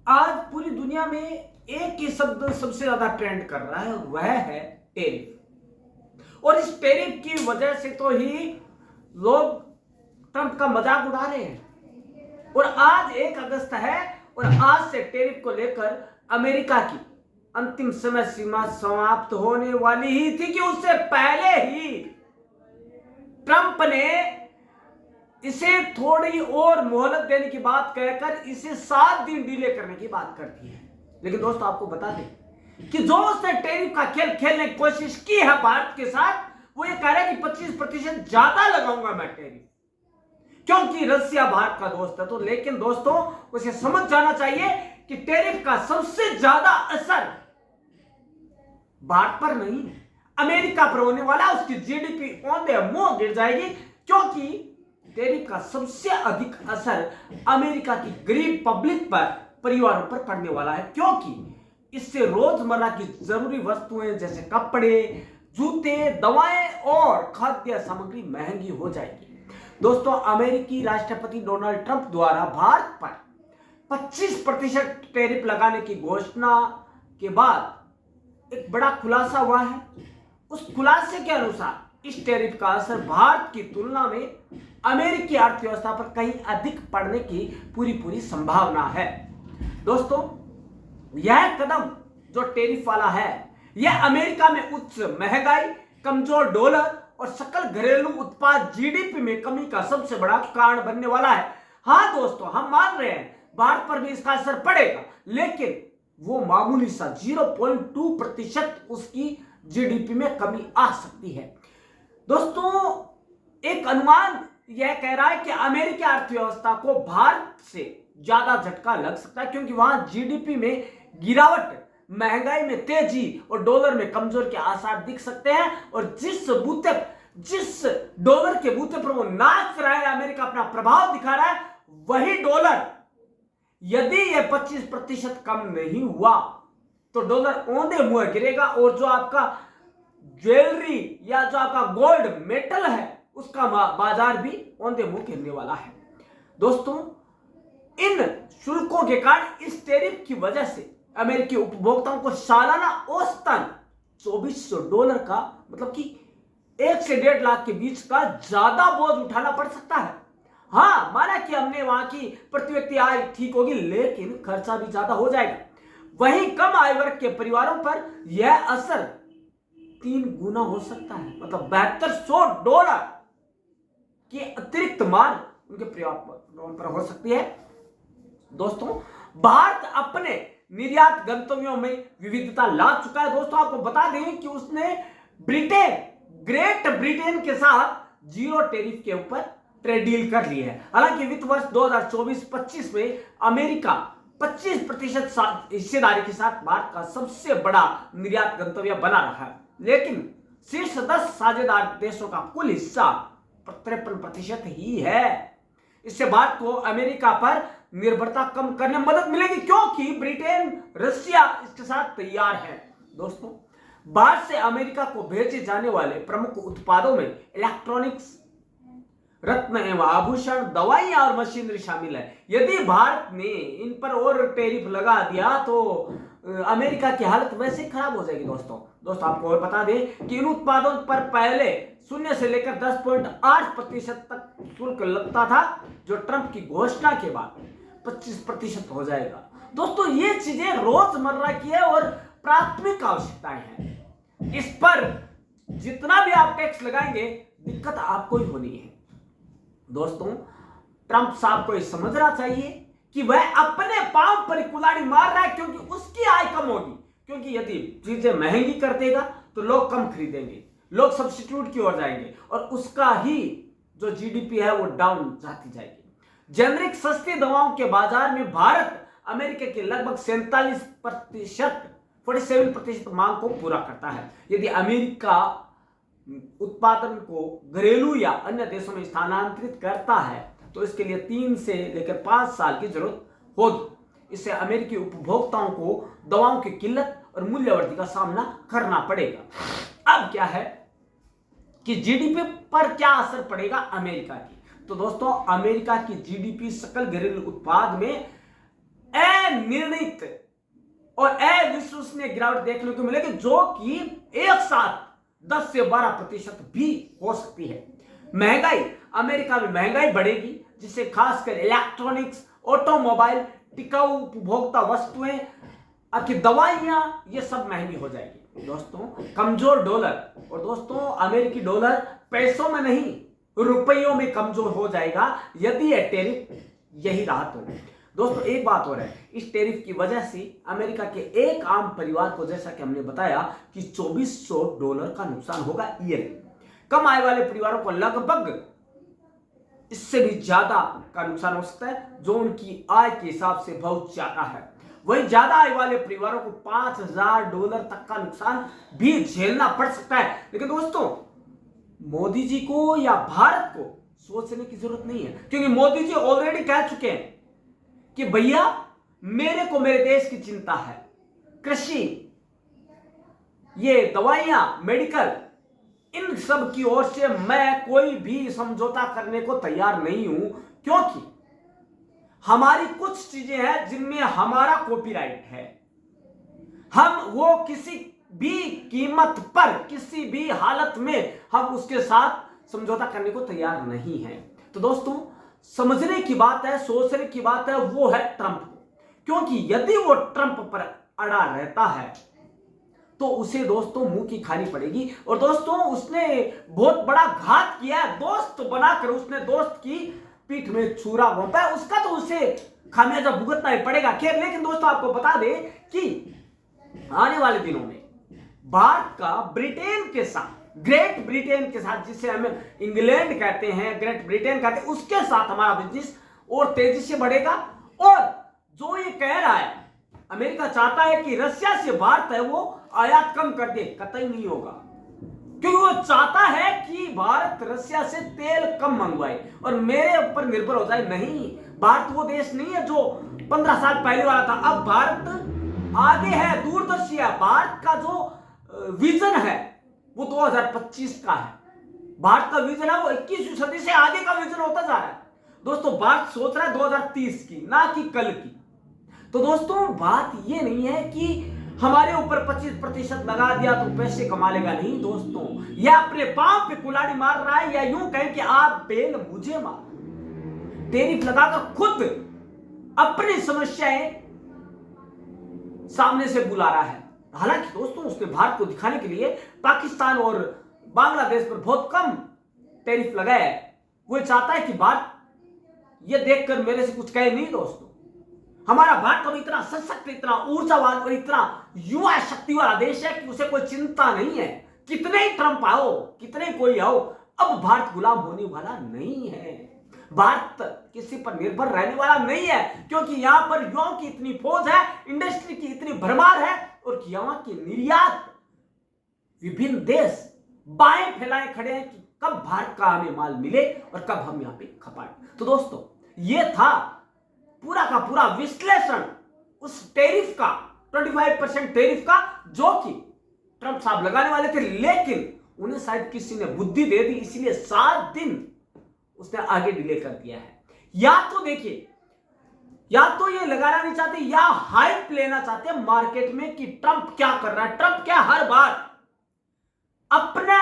आज पूरी दुनिया में एक ही शब्द सबसे ज्यादा ट्रेंड कर रहा है और वह है टेरिफ। और इस टेरिफ की वजह से तो ही लोग ट्रंप का मजाक उड़ा रहे हैं। और आज 1 अगस्त है और आज से टेरिफ को लेकर अमेरिका की अंतिम समय सीमा समाप्त होने वाली ही थी कि उससे पहले ही ट्रंप ने इसे थोड़ी और मोहलत देने की बात कहकर इसे 7 दिन डिले करने की बात कर दी है। लेकिन दोस्तों आपको बता दें कि जो उसने टेरिफ का खेल खेलने की कोशिश की है भारत के साथ, वो ये कह रहा है कि 25% ज्यादा लगाऊंगा मैं टेरिफ, क्योंकि रसिया भारत का दोस्त है। तो लेकिन दोस्तों उसे समझ जाना चाहिए कि टेरिफ का सबसे ज्यादा असर भारत पर नहीं अमेरिका पर होने वाला। उसकी जीडीपी औंधे मुंह गिर जाएगी, क्योंकि टेरिफ का सबसे अधिक असर अमेरिका की गरीब पब्लिक पर, परिवारों पर पड़ने वाला है, क्योंकि इससे रोजमर्रा की जरूरी वस्तुएं जैसे कपड़े, जूते, दवाएं और खाद्य सामग्री महंगी हो जाएगी। दोस्तों अमेरिकी राष्ट्रपति डोनाल्ड ट्रंप द्वारा भारत पर 25% टेरिफ लगाने की घोषणा के बाद एक बड़ा खुलासा हुआ है। उस खुलासे के अनुसार इस टेरिफ का असर भारत की तुलना में अमेरिकी अर्थव्यवस्था पर कहीं अधिक पड़ने की पूरी संभावना है। दोस्तों यह कदम जो टेरिफ वाला है, यह अमेरिका में उच्च महंगाई, कमजोर डॉलर और सकल घरेलू उत्पाद जीडीपी में कमी का सबसे बड़ा कारण बनने वाला है। हाँ दोस्तों, हम मान रहे हैं भारत पर भी इसका असर पड़ेगा, लेकिन वो मामूली सा 0.2% उसकी जीडीपी में कमी आ सकती है। दोस्तों एक अनुमान यह कह रहा है कि अमेरिकी अर्थव्यवस्था को भारत से ज्यादा झटका लग सकता है, क्योंकि वहां जीडीपी में गिरावट, महंगाई में तेजी और डॉलर में कमजोर के आसार दिख सकते हैं। और जिस डॉलर के बूते पर वो नाच रहा है, अमेरिका अपना प्रभाव दिखा रहा है, वही डॉलर यदि यह 25% कम नहीं हुआ तो डॉलर औंधे मुंह गिरेगा और जो आपका ज्वेलरी या जो आपका गोल्ड मेटल है उसका बाजार भी औंधे मुंह गिरने वाला है। दोस्तों इन शुल्कों के कारण, इस टेरिफ की वजह से अमेरिकी उपभोक्ताओं को सालाना औसतन $2400 का, मतलब कि 1 से 1.5 लाख के बीच का ज्यादा बोझ उठाना पड़ सकता है। हाँ, माना कि हमने वहां की प्रति व्यक्ति आय ठीक होगी, लेकिन खर्चा भी ज्यादा हो जाएगा। वहीं कम आय वर्ग के परिवारों पर यह असर 3 गुना हो सकता है, मतलब $7200 की अतिरिक्त मार उनके परिवारों पर हो सकती है। दोस्तों भारत अपने निर्यात गंतव्यों में विविधता ला चुका है। दोस्तों आपको बता दें कि उसने ग्रेट ब्रिटेन के साथ जीरो टेरिफ के ऊपर ट्रेड डील कर ली है। हालांकि वित्त वर्ष 2024-25 में अमेरिका 25% हिस्सेदारी के साथ भारत का सबसे बड़ा निर्यात गंतव्य बना रहा है, लेकिन शीर्ष 10 साझेदार देशों का कुल हिस्सा 53% ही है। इससे भारत को अमेरिका पर निर्भरता कम करने में मदद मिलेगी, क्योंकि ब्रिटेन, रशिया इसके साथ तैयार है। दोस्तों भारत से अमेरिका को भेजे जाने वाले प्रमुख उत्पादों में इलेक्ट्रॉनिक्स, रत्न एवं आभूषण, दवाइयां और मशीनरी शामिल है। यदि भारत ने इन पर और टेरिफ लगा दिया तो अमेरिका की हालत वैसे ही खराब हो जाएगी। दोस्तों आपको और बता दें कि इन उत्पादों पर पहले 0 से लेकर 10.8% तक शुल्क लगता था, जो ट्रंप की घोषणा के बाद 25% हो जाएगा। दोस्तों ये चीजें रोजमर्रा की है और प्राथमिक आवश्यकताएं हैं। इस पर जितना भी आप टैक्स लगाएंगे, दिक्कत आपको ही होनी है। दोस्तों ट्रंप साहब को यह समझना चाहिए कि वह अपने पांव पर कुल्हाड़ी मार रहा है, क्योंकि उसकी आय कम होगी। क्योंकि यदि चीजें महंगी कर देगा तो लोग कम खरीदेंगे, लोग सब्स्टिट्यूट की ओर जाएंगे और उसका ही जो जीडीपी है वो डाउन जाती जाएगी। जेनरिक सस्ती दवाओं के बाजार में भारत अमेरिका के लगभग 47% मांग को पूरा करता है। यदि अमेरिका उत्पादन को घरेलू या अन्य देशों में स्थानांतरित करता है तो इसके लिए 3 से लेकर 5 साल की जरूरत होगी। इससे अमेरिकी उपभोक्ताओं को दवाओं की किल्लत और मूल्यवृद्धि का सामना करना पड़ेगा। अब क्या है कि जीडीपी पर क्या असर पड़ेगा अमेरिका की। तो दोस्तों अमेरिका की जीडीपी सकल घरेलू उत्पाद में अनिर्णित और अविश्वसनीय गिरावट देखने को मिलेगी, जो कि एक साथ 10 से 12% भी हो सकती है। महंगाई, अमेरिका में महंगाई बढ़ेगी, जिससे खासकर इलेक्ट्रॉनिक्स, ऑटोमोबाइल, टिकाऊ उपभोक्ता वस्तुएं, आपकी दवाइयां, ये सब महंगी हो जाएगी। दोस्तों, कमजोर डॉलर, और दोस्तों अमेरिकी डॉलर पैसों में नहीं रुपयों में कमजोर हो जाएगा यदि यह टैरिफ यही रहा तो। दोस्तों एक बात और है, इस टैरिफ की वजह से अमेरिका के एक आम परिवार को, जैसा कि हमने बताया, कि $2400 का नुकसान होगा ईयर। कम आय वाले परिवारों को लगभग इससे भी ज्यादा का नुकसान हो सकता है, जो उनकी आय के हिसाब से बहुत ज्यादा है। वही ज्यादा आय वाले परिवारों को $5000 तक का नुकसान भी झेलना पड़ सकता है। लेकिन दोस्तों, मोदी जी को या भारत को सोचने की जरूरत नहीं है, क्योंकि मोदी जी ऑलरेडी कह चुके हैं कि भैया मेरे को मेरे देश की चिंता है। कृषि, ये दवाइयां, मेडिकल, इन सब की ओर से मैं कोई भी समझौता करने को तैयार नहीं हूं, क्योंकि हमारी कुछ चीजें हैं जिनमें हमारा कॉपीराइट है। हम वो किसी भी कीमत पर, किसी भी हालत में हम उसके साथ समझौता करने को तैयार नहीं हैं। तो दोस्तों, समझने की बात है, सोचने की बात है, वो है ट्रंप को, क्योंकि यदि वो ट्रंप पर अड़ा रहता है तो उसे दोस्तों मुंह की खानी पड़ेगी। और दोस्तों, उसने बहुत बड़ा घात किया है, दोस्त बनाकर उसने दोस्त की पीठ में छुरा घोंपा है, उसका तो उसे खामियाजा भुगतना ही पड़ेगा। खैर, लेकिन दोस्तों आपको बता दें कि आने वाले दिनों में भारत का ब्रिटेन के साथ, ग्रेट ब्रिटेन के साथ, जिसे हम इंग्लैंड कहते हैं, ग्रेट ब्रिटेन कहते हैं, उसके साथ हमारा बिजनेस और तेजी से बढ़ेगा। और जो ये कह रहा है, अमेरिका चाहता है कि रशिया से भारत है वो आयात कम कर दे, कतई नहीं होगा, क्योंकि वो चाहता है कि भारत रशिया से तेल कम मंगवाए और मेरे ऊपर निर्भर हो जाए। नहीं, भारत वो देश नहीं है जो 15 साल पहले वाला था। अब भारत आगे है, दूरदर्शी है। भारत का जो विजन है वो 2025 का है। भारत का विजन है वो 21वीं सदी से आगे का विजन होता जा रहा है। दोस्तों, भारत सोच रहा है 2030 की, ना कि कल की। तो दोस्तों, बात ये नहीं है कि हमारे ऊपर 25% लगा दिया तो पैसे कमा लेगा। नहीं दोस्तों, या अपने पांव पे कुल्हाड़ी मार रहा है, या यूं कहें कि आप बेल मुझे मार, टैरिफ लगाकर खुद अपनी समस्याएं सामने से बुला रहा है। हालांकि दोस्तों, उसने भारत को दिखाने के लिए पाकिस्तान और बांग्लादेश पर बहुत कम टैरिफ लगाया है। वो चाहता है कि भारत ये देखकर मेरे से कुछ कहे नहीं। दोस्तों, हमारा भारत तो इतना सशक्त, इतना ऊर्जावान और इतना युवा शक्ति वाला देश है कि उसे कोई चिंता नहीं है। कितने ही ट्रंप आओ, कितने कोई आओ, अब भारत गुलाम होने वाला नहीं है। भारत किसी पर निर्भर रहने वाला नहीं है, क्योंकि यहां पर युवाओं की इतनी फौज है, इंडस्ट्री की इतनी भरमार है, और युवाओं की निर्यात विभिन्न देश बाएं फैलाए खड़े हैं कि कब भारत का हमें माल मिले और कब हम यहां पे खपाएं। तो दोस्तों, यह था पूरा का पूरा विश्लेषण उस टैरिफ का, 25% टैरिफ का, जो कि ट्रंप साहब लगाने वाले थे, लेकिन उन्हें शायद किसी ने बुद्धि दे दी, इसलिए 7 दिन उसने आगे डिले कर दिया है। या तो देखिए, या तो ये लगाना नहीं चाहते, या हाइप लेना चाहते हैं मार्केट में कि ट्रंप क्या कर रहा है। ट्रंप क्या हर बार अपना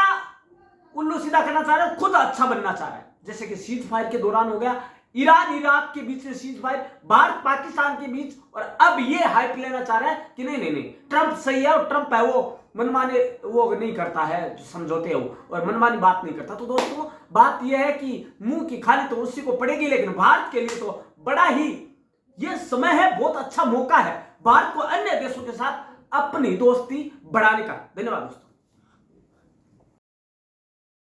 उल्लू सीधा करना चाह रहा है, खुद अच्छा बनना चाह रहा है। जैसे कि सीज फायर के दौरान हो गया, ईरान इराक के बीच में सीज फायर, भारत पाकिस्तान के बीच, और अब ये हाइप लेना चाह रहा है कि नहीं नहीं नहीं, ट्रंप सही है और ट्रंप है वो मनमाने वो नहीं करता है, जो समझौते हो और मनमानी बात नहीं करता। तो दोस्तों, बात यह है कि मुंह की खानी तो उसी को पड़ेगी, लेकिन भारत के लिए तो बड़ा ही ये समय है, बहुत अच्छा मौका है भारत को अन्य देशों के साथ अपनी दोस्ती बढ़ाने का। धन्यवाद दोस्तों।